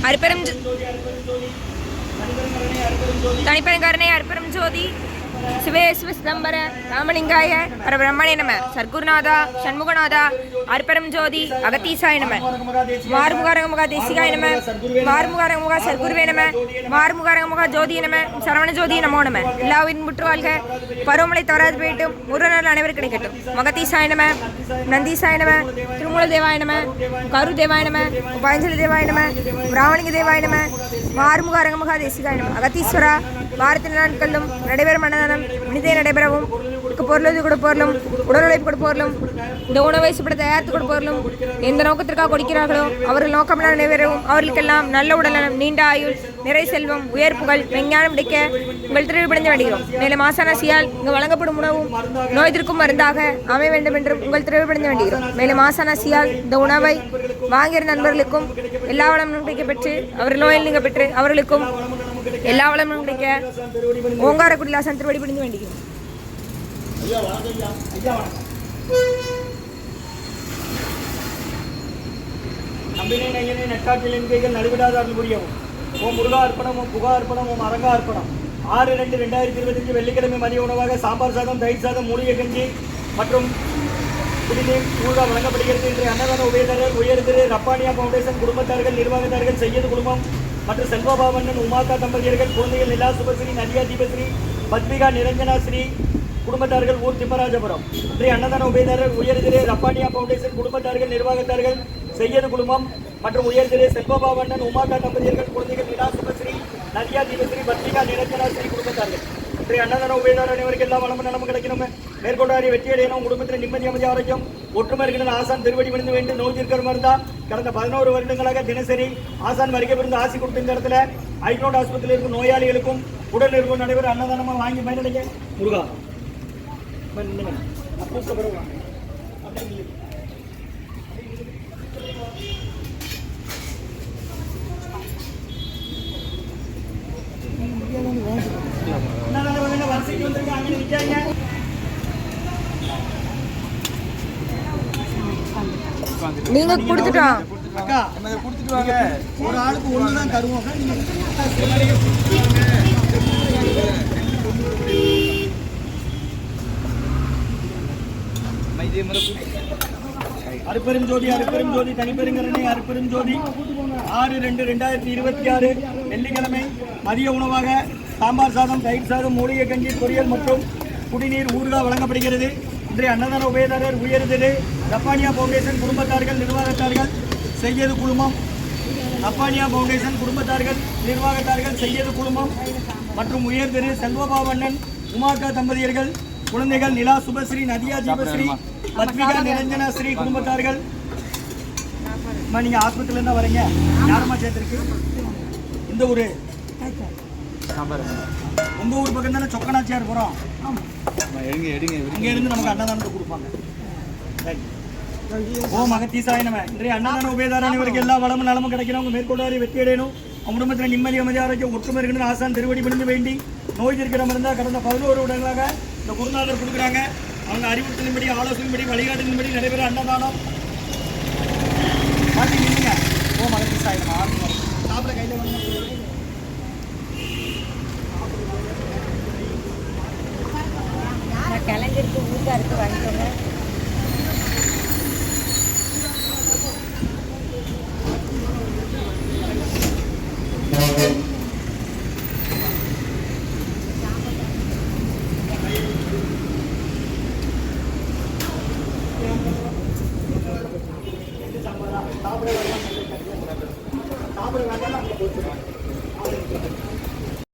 அருப்பெரும் தனிப்பெருங்கருணை அருப்பெரும் ஜோதி சிவேஸ்வ சிதம்பர ராமலிங்காய பரபிரம்மணே நம. சர்க்குருநாதா சண்முகநாதா அருப்பெரும் ஜோதி அகத்தீசாய நம. மாறுமுகாரங்கமுகா தேசிகாய நம. மாறுமுகாரங்கமுகா சர்க்குருவே நம. மாறுமுகாரங்கமுகா ஜோதி நம. சரவண ஜோதி நமோ நம. எல்லாவின் முற்றுவாழ்க. பருவமழை தவறாது போயிட்டும் முருகனால் அனைவரும் கிடைக்கட்டும். மகத்தீசாய நம. நந்தீசாய நம. திருமூல தேவாய நம. கரு தேவாய நம. உபாயஞ்சலி தேவாய நம. ராமலிங்க தேவாய நம. மாறுமுகாரங்கமுகா தேசிகாய நம. அகத்தீஸ்வரா வாரத்தின் நாட்களிலும் நடைபெறும் அன்னதானம் இனிதே நடைபெறவும் பொருளுதவி கொடுப்பவர்களும் உடல் உழைப்பு கொடுப்பவர்களும் இந்த உணவை சுப்பட தயாரித்து கொடுப்பவர்களும் எந்த நோக்கத்திற்காக கொடுக்கிறார்களோ அவர்கள் நோக்கமெல்லாம் நிறைவேறவும் அவர்களுக்கெல்லாம் நல்ல உடல்நலம் நீண்ட ஆயுள் நிறை செல்வம் உயர் புகழ் விஞ்ஞானம் கிடைக்க உங்கள் திருவிழிப்படைந்து வேண்டுகிறோம். மேலும் ஆசானாசியால் இங்கு வழங்கப்படும் உணவும் நோய் எதிர்க்கும் மருந்தாக அமைய வேண்டும் என்றும் உங்கள் திருவிழிப்படைந்து வேண்டுகிறோம். மேலும் ஆசானாசியால் இந்த உணவை வாங்கிய நண்பர்களுக்கும் எல்லா வளமும் கிடைக்க பெற்று அவர்கள் நோயில் நீங்க பெற்று அவர்களுக்கும் எல்லா வளமும் கிடைக்க ஓங்காரக்குடிலாசன் திருவடி பிடிந்து வேண்டுகிறோம். நம்பினை நையனை நெட்டாற்றில் என்கைகள் நடுவிடாத அருள் புரியவும். ஓம் முருகா அர்ப்பணம், ஓம் புகா அர்ப்பணம், ஓம் அரங்கா அர்ப்பணம். 6/2/2025 வெள்ளிக்கிழமை மதிய உணவாக சாம்பார் சாதம், தயிர் சாதம், மூலிகை கஞ்சி மற்றும் குடிநீர் ஊழல் வழங்கப்படுகிறது. இன்று அன்னதான உபயதாரர் உயர் திரு ரப்பானியா ஃபவுண்டேஷன் குடும்பத்தார்கள், நிர்வாகத்தார்கள், செய்யது குடும்பம் மற்றும் செல்வபாவண்ணன் உமாக்கா தம்பதியர்கள், குழந்தைகள் நிலா சுபஸ்ரீ, நதியா தீபஸ்ரீ, பத்மிகா நிரஞ்சனா ஸ்ரீ குடும்பத்தார்கள், ஊர் திம்மராஜபுரம். இன்றைய அன்னதான உபயதாரர் உயர் திரு ரப்பானியா ஃபவுண்டேஷன் குடும்பத்தார்கள், நிர்வாகத்தார்கள், செய்யது குடும்பம் மற்றும் உயர் திரு செல்வபாவண்ணன் உமாக்கா தம்பதியர்கள், குழந்தைகள் நிலா சுபஸ்ரீ, நதியா தீபஸ்ரீ, பத்மிகா நிரஞ்சனா ஸ்ரீ குடும்பத்தார்கள். இன்றைய அன்னதான உபயதாரர் அனைவருக்கு எல்லா வளமும் நலமும் கிடைக்கணும். மேற்கொண்டாரி வெற்றியடையணும். குடும்பத்தில் நிம்மதி அமைதி ஆரோக்கியம் ஒற்றுமை இருக்கிற ஆசான் திருவடி விழுந்து வேண்டும். நோய் தீர்க்கிற மருந்தா கடந்த 11 வருடங்களாக தினசரி ஆசான் வருகை விருந்து ஆசி கொடுத்த இந்த இடத்துல ஐக்ரோட் ஆஸ்பத்திரியில் இருக்கும் நோயாளிகளுக்கும் உடல் நிறுவனம் நடைபெற அன்னதானமாக வாங்கி பயனடைங்க. முருகா வரிசைக்கு வந்துருங்க. அங்கே நிற்காங்க. நீங்க கொடுத்துட்டோம் அக்கா என்ன கொடுத்துட்டு வாங்க. ஒரு ஆளுக்கு ஒன்று தான் தருவோம். அருப்பெரும் ஜோதி அருப்பெரும் ஜோதி தனிப்பெருங்கரணை அருப்பெரும் ஜோதி 6/2/2026 வெள்ளிக்கிழமை மதிய உணவாக சாம்பார் சாதம், தயிர் சாதம், மூலிகை கஞ்சி, பொரியல் மற்றும் குடிநீர் ஊறுகாய் வழங்கப்படுகிறது. இன்றைய அன்னதான உபயதாரர் உயர் திரு ரப்பானியா ஃபவுண்டேஷன் குடும்பத்தார்கள், நிர்வாகத்தார்கள், செய்யது குழுமம், ரப்பானியா ஃபவுண்டேஷன் குடும்பத்தார்கள், நிர்வாகத்தார்கள், செய்யது குழுமம் மற்றும் உயர் திரு செல்வபாவண்ணன் உமாக்கா தம்பதியர்கள், குழந்தைகள் நிலா சுபஸ்ரீ, நதியா தீபஸ்ரீ, பத்மிகா நிரஞ்சனா ஸ்ரீ குடும்பத்தார்கள். நீங்கள் ஆஸ்பத்திரியில் இருந்தால் வரீங்க. யாரம்மா சேர்த்துருக்கு? இந்த ஊர் உங்கள் ஊர் பக்கம் தானே சொக்கனாச்சியார் போகிறோம். இங்கே இருந்து நமக்கு அன்னதானத்தை கொடுப்பாங்க. ஓம் அகத்தீசாய நம. இன்றைய அன்னதான உபயதார அனைவருக்கு எல்லா வளமும் நலமும் கிடைக்கணும். அவங்க மேற்கொண்டாரி வெற்றி அடையணும். அவங்க குடும்பத்தில் நிம்மதி அமைதி ஆரோக்கியம் ஒற்றுமை இருக்கணும். ஆசான் திருவடி பிடிந்து வேண்டி நோய் இருக்கிற இருந்தால் கடந்த 11 வருடங்களாக இந்த குருநாதர் கொடுக்குறாங்க. அவங்க அறிவுறுத்தலின்படி ஆலோசனைப்படி வழிகாட்டுகளின்படி நடைபெற அன்னதானம் மாற்றி நின்றுங்க. ஓம் அகத்தீசாய நம. சாப்பிட கையில் வந்து கிளங்கிருக்கு ஊருக்காருக்கு வாங்கிக்கோங்க. சாப்பிட வேண்டாம்.